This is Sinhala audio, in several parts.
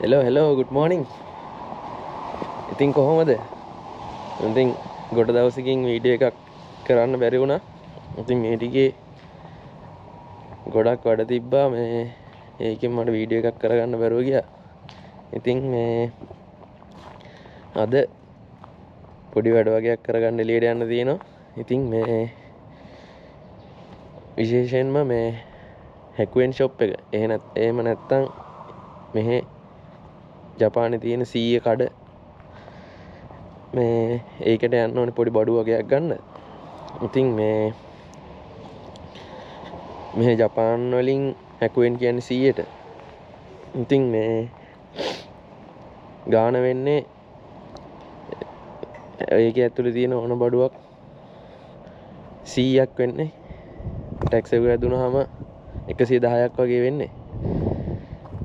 hello good morning. ඉතින් කොහොමද? ඉතින් ගොඩ දවසකින් වීඩියෝ එකක් කරන්න බැරි වුණා. ඉතින් මේ ටිකේ ගොඩක් වැඩ තිබ්බා. මේ ඒකෙන් මට වීඩියෝ එකක් කරගන්න බැරුව ගියා. ඉතින් මේ අද පොඩි වැඩ වගේක් කරගන්න එළියට යන්න තියෙනවා. ඉතින් මේ විශේෂයෙන්ම මේ හැකුවෙන් ෂොප් එක. එහෙම නැත්තම් මෙහි ජපානයේ තියෙන සීය කඩ මේ ඒකට යන්න ඕනේ පොඩි බඩු වගේක් ගන්න. ඉතින් මේ ජපාන් වලින් හැකුවෙන් කියන්නේ 100ට. ඉතින් මේ ගාන වෙන්නේ ඒකේ ඇතුලේ තියෙන ඕන බඩුවක් 100ක් වෙන්නේ. ටැක්ස් එක වැදුනහම 110ක් වගේ වෙන්නේ.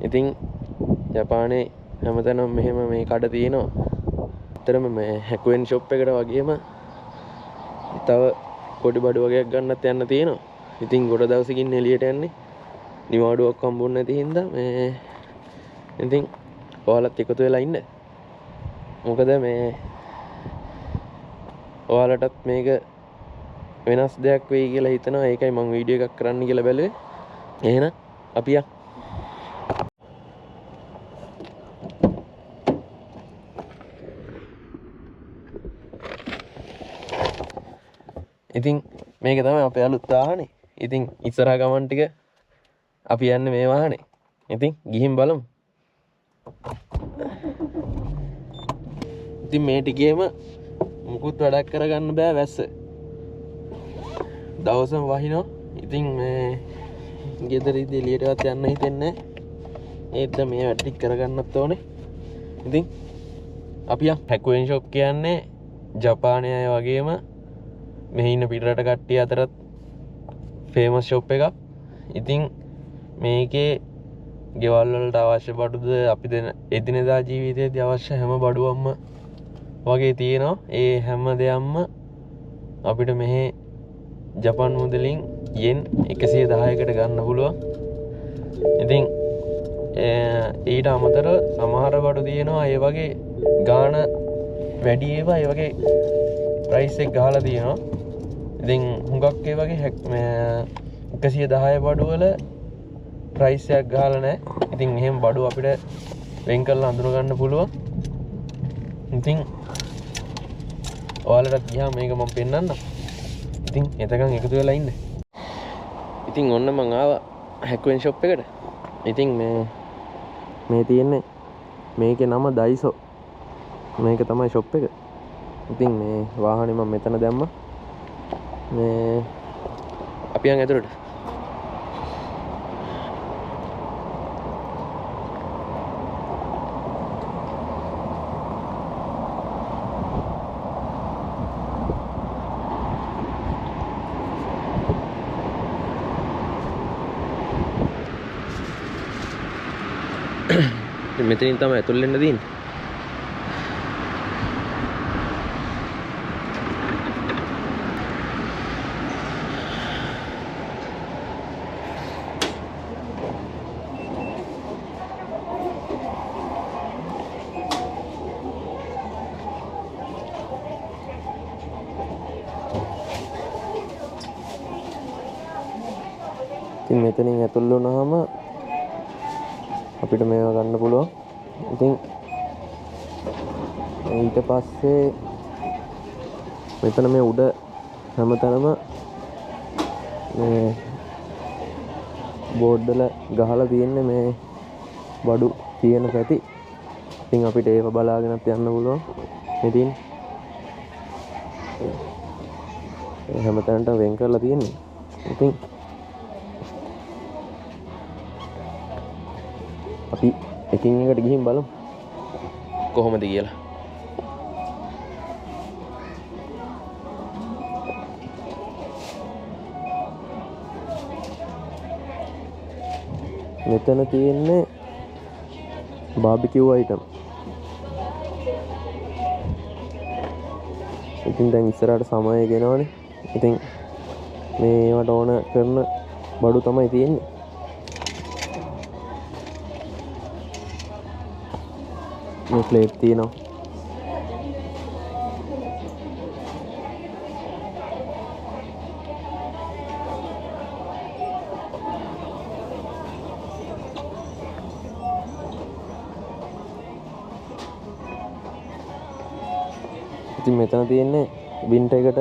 ඉතින් ජපානයේ හැමතැනම මෙහෙම මේ කඩ තියෙනවා. ඇත්තටම මේ හැකුවෙන් ෂොප් එකට වගේම තව පොඩි බඩු වගේක් ගන්නත් යන්න තියෙනවා. ඉතින් ගොඩ දවසකින් එළියට යන්නේ. නිවාඩුවක් හම්බුනේ නැති හින්දා මේ ඉතින් ඔයාලත් එකතු වෙලා ඉන්න. මොකද මේ ඔයාලටත් මේක වෙනස් දෙයක් වෙයි කියලා හිතනවා. ඒකයි මම වීඩියෝ එකක් කරන්න කියලා බැලුවේ. එහෙනම් අපි යමු. ඉතින් මේක තමයි අපේ අලුත් වාහනේ. ඉතින් ඉස්සරහා ගමන් ටික අපි යන්නේ මේ වාහනේ. ඉතින් ගිහින් බලමු. ඉතින් මේ ටිකේම මුකුත් වැඩක් කරගන්න බෑ වැස්ස. දවසම වහිනවා. ඉතින් මේ ගෙදර ඉඳි එළියටවත් යන්න හිතෙන්නේ නැහැ. ඒත් මේ වැඩ ටික කරගන්නත් ඕනේ. ඉතින් අපි යමු. හැකුවෙන් ෂොප් කියන්නේ ජපානයේ අය වගේම මෙහි ඉන්න පිටරට කට්ටිය අතරත් ෆේමස් ෂොප් එකක්. ඉතින් මේකේ ගෙවල් වලට අවශ්‍ය බඩුද අපි දෙන එදිනෙදා ජීවිතයේදී අවශ්‍ය හැම බඩුවක්ම වගේ තියෙනවා. ඒ හැම දෙයක්ම අපිට මෙහි ජපාන් මුදලින් යෙන් 110කට ගන්න පුළුවන්. ඉතින් ඊට අමතරව සමහර බඩු තියෙනවා ඒ වගේ ගාණ වැඩි ඒවා ඒ වගේ ප්‍රයිස් එක ගහලා තියෙනවා. ඉතින් හුඟක් ඒ වගේ 110 බඩු වල ප්‍රයිස් එකක් ගහලා නැහැ. ඉතින් එහෙම බඩු අපිට වෙන් කරලා අඳුන ගන්න පුළුවන්. ඉතින් ඔයාලටත් ගියාම මේක මම පෙන්නන්නම්. ඉතින් එතකන් එකතු වෙලා ඉන්න. ඉතින් ඔන්න මං ආවා හැකුවෙන් ෂොප් එකට. ඉතින් මේ තියෙන්නේ මේකේ නම ඩයිසෝ. මේක තමයි ෂොප් එක. ඉතින් මේ වාහනේ මම මෙතන දැම්මා. මේ අපි යන් ඇතුළට. මෙතනින් තමයි ඇතුල් වෙන්න තියෙන්නේ. ඉතින් මෙතනින් ඇතුල් වුණාම අපිට මේවා ගන්න පුළුවන්. ඉතින් ඊට පස්සේ මෙතන මේ උඩ හැමතැනම මේ බෝඩ් වල ගහලා තියෙන්නේ මේ බඩු තියෙන පැති. ඉතින් අපිට ඒක බලාගෙනත් යන්න පුළුවන්. ඉතින් හැමතැනටම වෙන් කරලා තියෙන්නේ. ඉතින් අපි එකින් එකට ගිහින් බලමු කොහොමද කියලා. මෙතන තියෙන්නේ බාබිකියු අයිටම්. ඉතින් දැන් ඉස්සරහට සමය ගෙනවනේ. ඉතින් මේවට ඕන කරන බඩු තමයි තියෙන්නේ. මේ ප්ලේට් තියෙනවා. ඉතින් මෙතන තියෙන්නේ වින්ටර් එකට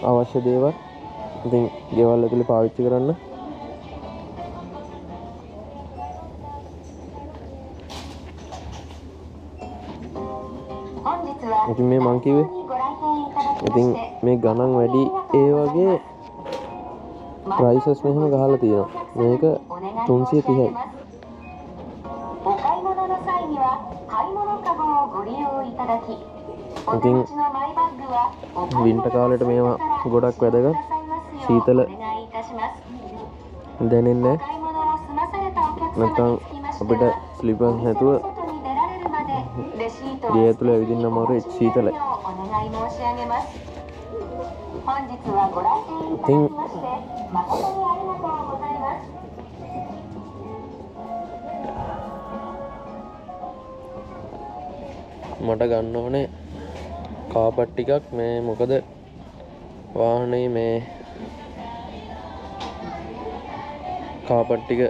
අවශ්‍ය දේවල්. ඉතින් ගෙවල් ඇතුලේ පාවිච්චි කරන්න. ඉතින් මේ මං කිව්වේ ඉතින් මේ ගණන් වැඩි ඒ වගේ ප්‍රයිසස් මෙහෙම ගහලා තියෙනවා. මේක 330යි. ඉතින් වින්ටර් කාලේට මේවා ගොඩක් වැදගත්. සීතල දැනෙන්නේ නැත්නම් අපිට ස්ලිපර්ස් නැතුව ගේ ඇතුළේ ඇවිදින්න අමාරුයි, සීතලයි. ඉතින් මට ගන්න ඕනේ කාපට් ටිකක්. මේ මොකද වාහනේ මේ කාපට් ටික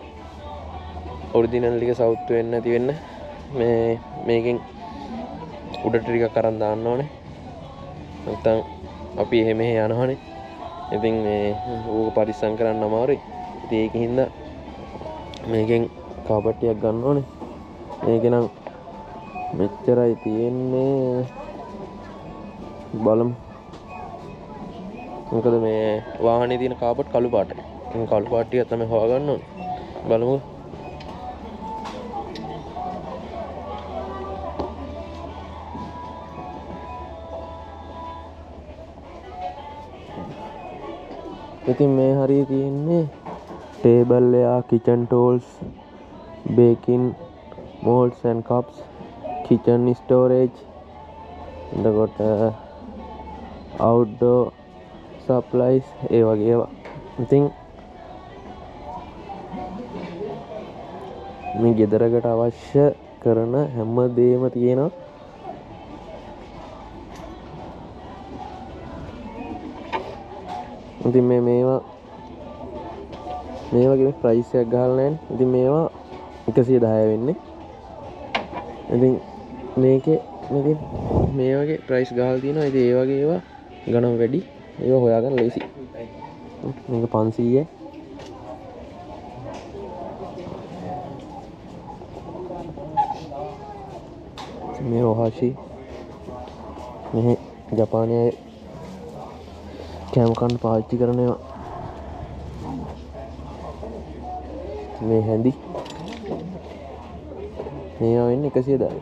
ඔරිජිනල් ටික සවුත් වෙන්නේ නැති වෙන්න මේ මේකෙන් උඩට ටිකක් අරන් දාන්න ඕනේ. නැත්නම් අපි එහෙම යනවනේ. ඉතින් මේ ඌක පරිස්සම් කරන්න අමාරුයි. ඉතින් ඒකින්ද මේකෙන් කාපට් ටිකක් ගන්න ඕනේ. මේක නම් මෙච්චරයි තියෙන්නේ. බලමු. මොකද මේ වාහනේ තියෙන කාපට් කළු පාටයි. මේ කළු පාට ටික තමයි හොයාගන්න ඕනේ. බලමු. ඉතින් මේ හරිය තියෙන්නේ ටේබල් එක, kitchen tools, baking molds and cups, kitchen storage, එතකොට outdoor supplies ඒ වගේ ඒවා. ඉතින් මේ ගෙදරකට අවශ්‍ය කරන හැම දෙයක්ම තියෙනවා. ඉතින් මේවා මේ වගේ ප්‍රයිස් එකක් ගහලා නැහැ. ඉතින් මේවා 110 වෙන්නේ. ඉතින් මේකේ මේ වගේ ප්‍රයිස් ගහලා තියෙනවා. ඉතින් ඒ වගේ ඒවා ගණන් වැඩි. ඒවා හොයාගන්න ලේසි. මේක 500යි. මේ ඔහාෂි මෙහි ජපානයේ කෑම කන්න පාවිච්චි කරන ඒවා. මේ හැඳි මේවා වෙන්නේ 110යි.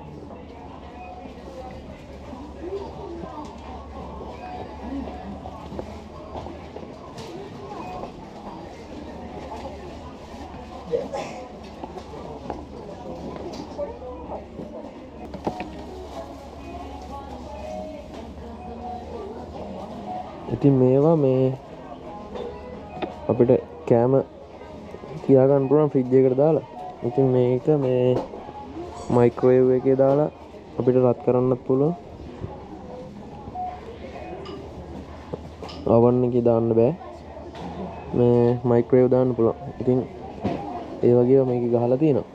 ඉතින් මේවා මේ අපිට කෑම තියාගන්න පුළුවන් ෆ්‍රිජ් එකකට දාලා. ඉතින් මේක මේ මයික්‍රෝවේව් එකේ දාලා අපිට රත් කරන්නත් පුළුවන්. oven එකේ දාන්න බෑ. මේ මයික්‍රෝවේව් දාන්න පුළුවන්. ඉතින් ඒ වගේ මේක ගහලා තියෙනවා.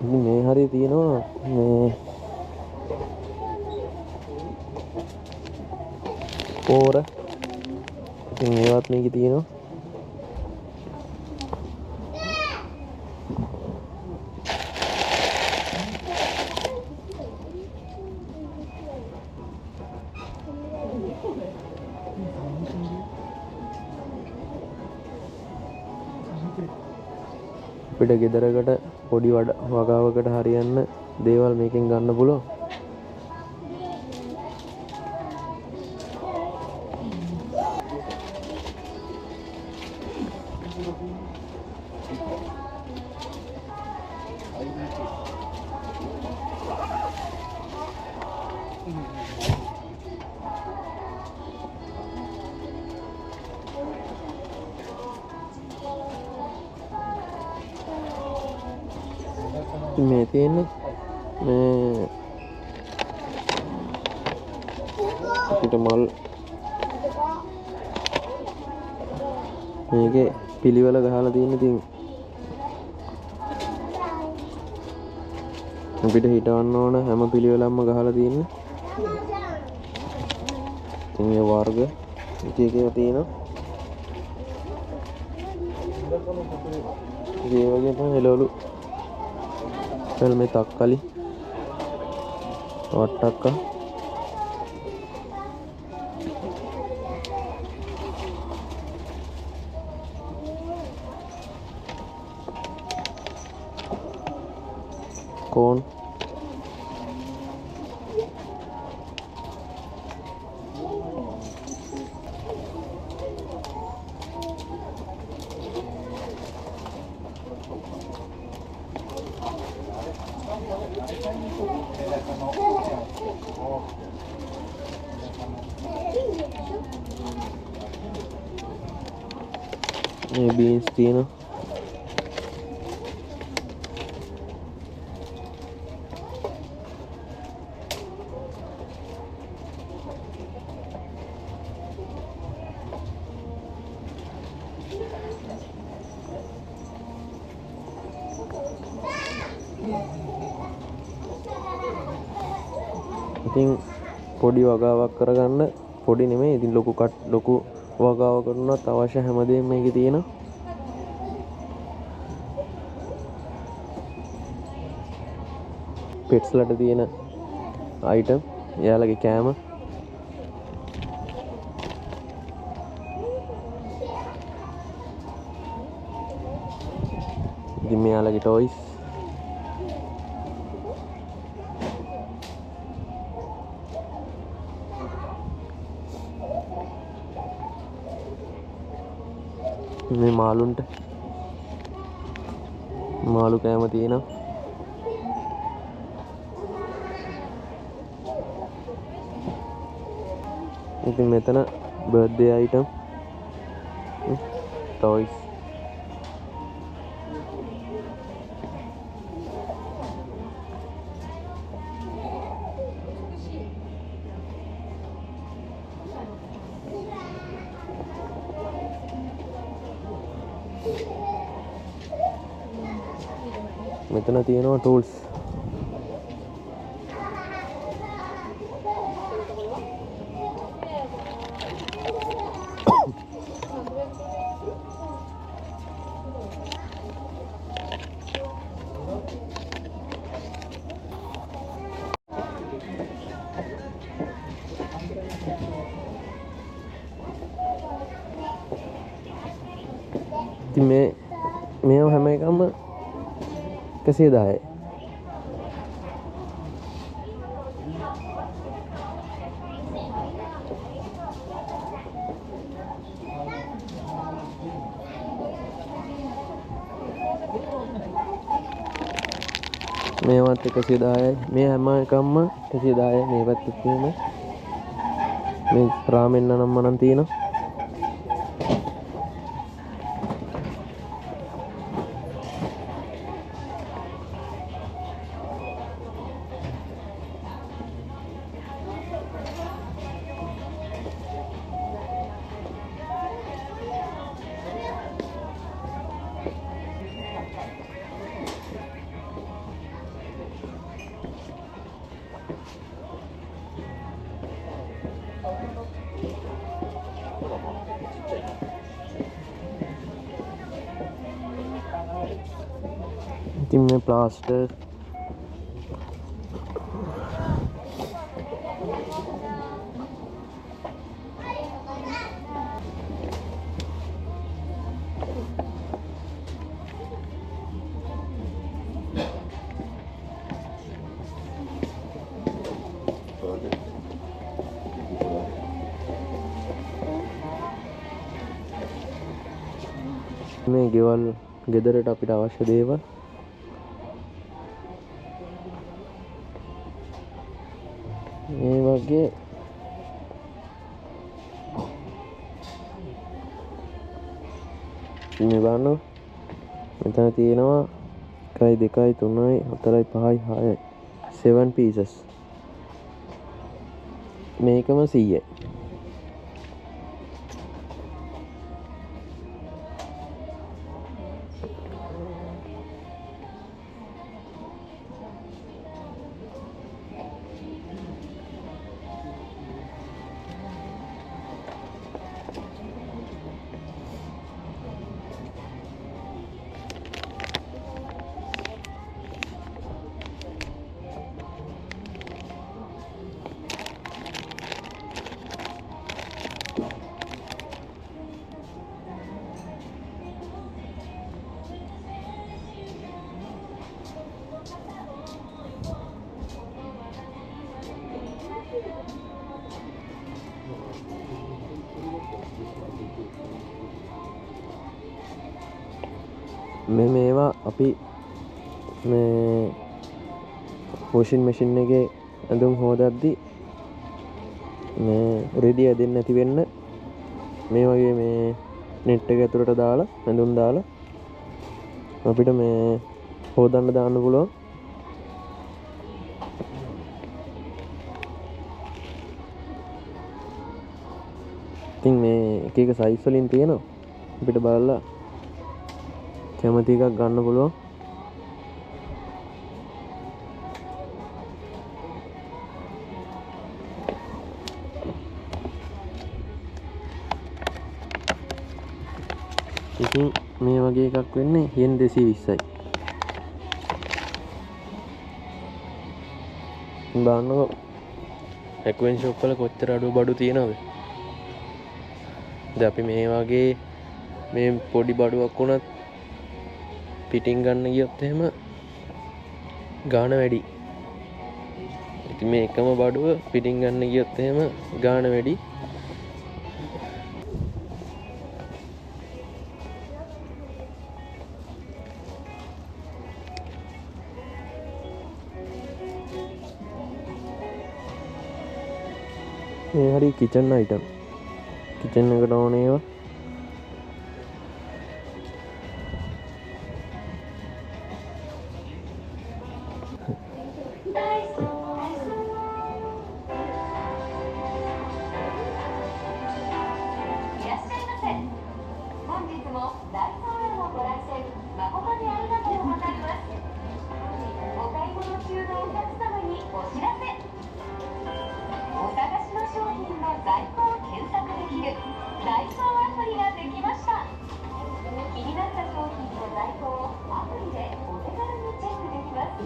මේ හරිය තියෙනවා මේ පෝර. ඉතින් ඒවත් මේකේ තියෙනවා. අපිට ගෙදරකට පොඩි වගාවකට හරියන්න දේවල් මේකෙන් ගන්න පුළුවන්. මේ තියෙන්නේ මේ අපිට මල් මේකේ පිළිවෙල ගහලා තියෙන ඉතින් අපිට හිටවන්න ඕන හැම පිළිවෙලක්ම ගහලා තියෙන්නේ. ඉතින් මේ වර්ග එක එක තියෙනවා. ඒ වගේ තමයි එළවලු में तक्काली वट्टक्का कौन ये बीन्स तीनों ඉතින් පොඩි වගාවක් කරගන්න පොඩි නෙමෙයි ඉතින් ලොකු වගාව කරනත් අවශ්‍ය හැමදේම මේකේ තියෙනවා. පෙට්ස්ලට තියෙන අයිටම් එයාලගේ කෑම ඉතින් මෙයාලගේ ටොයිස් මේ මාළුන්ට මාළු කෑම තියෙනවා. ඉතින් මෙතන බර්ත්ඩේ අයිටම් ටොයිස් මෙතන තියෙනවා ටූල්ස් ඉතින් මේව හැම එකම 110යි. මේවත් 110යි. මේ හැම එකක්ම 110යි. මේ පැත්තේ තියෙන මේ රාමෙන් නම් තියෙනවා. ඉතින් මේ ප්ලාස්ටර් මේ ගෙවල් ගෙදරට අපිට අවශ්‍ය දේවල් මේ වගේ මේ බලන්න මෙතන තියෙනවා 1 2 3 4 5 6 7 pieces මේකම 100යි මේවා අපි මේ වොෂින් මැෂින් එකේ ඇඳුම් හොදද්දි මේ රෙදි ඇදෙන්නේ නැති වෙන්න මේ වගේ මේ net එක ඇතුලට දාලා ඇඳුම් දාලා අපිට මේ හොදන්න දාන්න පුළුවන්. ඉතින් මේ එක එක size වලින් තියෙනවා අපිට බලලා කැමති එකක් ගන්න පුළුවන්. ඉතින් මේ වගේ එකක් වෙන්නේ yen 220යි. බලන්නකො හැකුවෙන් ෂොප් වල කොච්චර අඩු බඩු තියෙනවද? දැන් අපි මේ වගේ මේ පොඩි බඩුවක් වුණත් පිටින් ගන්න ගියොත් එහෙම ගාණ වැඩි. ඉතින් මේ එකම බඩුව පිටින් ගන්න ගියොත් එහෙම ගාණ වැඩි. මේ හරි කිචන් අයිටම්. කිචන් එකට ඕන ඒවා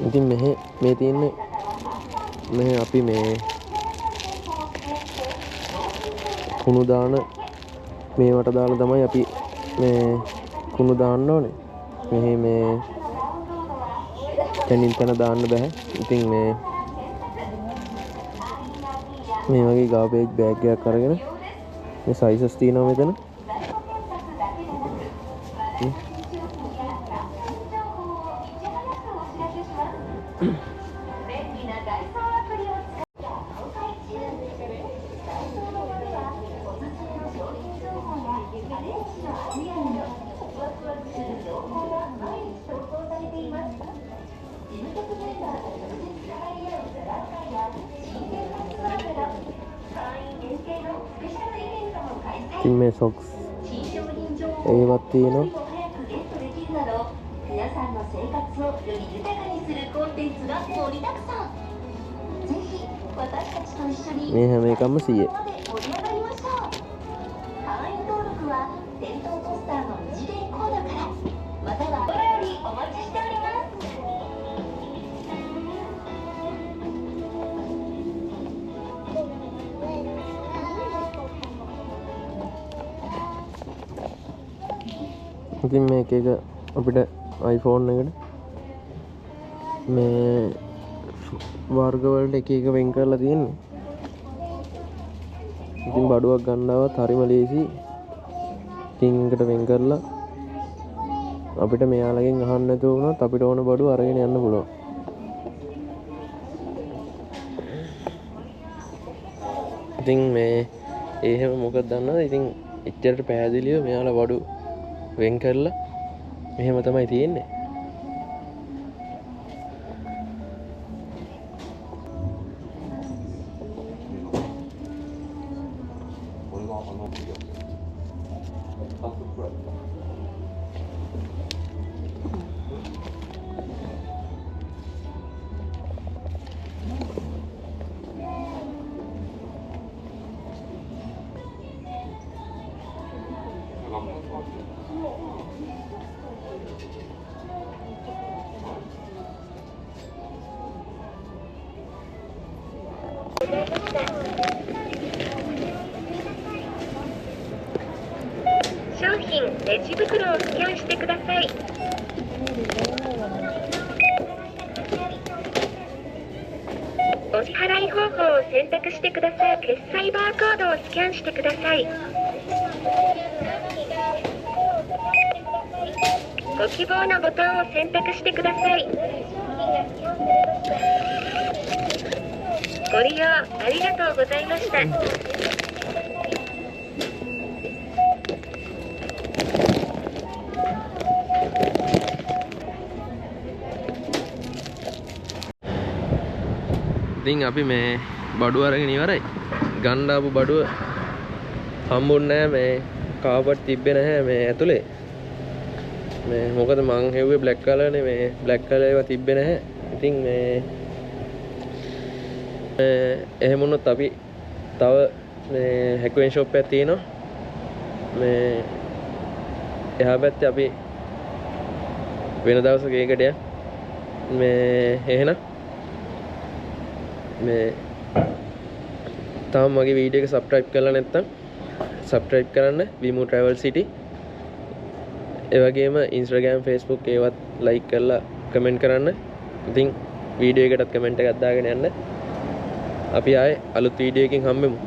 ඉතින් මේ තියෙන්නේ මේ අපි මේ කුණු දාන මේවට දාලා තමයි අපි මේ කුණු දාන්න ඕනේ. මෙහි මේ තනින් තන දාන්න බෑ. ඉතින් මේ වගේ ගාබේජ් බෑග් එකක් අරගෙන මේ sizes තියෙනවා මෙතන. ඉතින් මේ socks ඒවත් තියෙනවා. මේ හැම එකක්ම 100යි. ඉතින් මේක එක අපිට iPhone එකට මේ වර්ග වලට එක එක වෙන් කරලා තියෙන්නේ. ඉතින් බඩුවක් ගන්නවත් හරිම ලේසි. ඉතින් එකට වෙන් කරලා අපිට මෙයාලගෙන් අහන්න නැතුව වුණත් අපිට ඕන බඩු අරගෙන යන්න පුළුවන්. ඉතින් මේ එහෙම මොකක්ද දන්නවද? ඉතින් එච්චරට පැහැදිලිව මෙයාලා බඩු වෙන් කරලා මෙහෙම තමයි තියෙන්නේ.商品レジ袋をスキャンしてください。お支払い方法を選択してください。決済バーコードをスキャンしてください。ご希望のボタンを選択してください。ご利用ありがとうございました。ඉතින් අපි මේ බඩුව අරගෙන ඉවරයි. ගන්න ආපු බඩුව හම්බුන්නේ නැහැ. මේ කාපට් තිබ්බේ නැහැ මේ ඇතුලේ. මේ මොකද මං හෙව්වේ බ්ලැක් කලර් නේ. මේ බ්ලැක් කලර් ඒවා තිබ්බේ නැහැ. ඉතින් මේ එහෙම වුණොත් අපි තව මේ හැකුවෙන් ෂොප් එකක් තියෙනවා. මේ එහා පැත්තේ අපි වෙන දවසක ඒකට යන්න. මේ එහෙනම් මේ තාම මගේ වීඩියෝ එක සබ්ස්ක්‍රයිබ් කරලා නැත්නම් සබ්ස්ක්‍රයිබ් කරන්න විමු ට්‍රැවල් සිටි. ඒ වගේම Instagram Facebook ඒවත් ලයික් කරලා කමෙන්ට් කරන්න. ඉතින් වීඩියෝ එකටත් කමෙන්ට් එකක් දාගෙන යන්න. අපි ආයේ අලුත් වීඩියෝ එකකින් හම්බෙමු.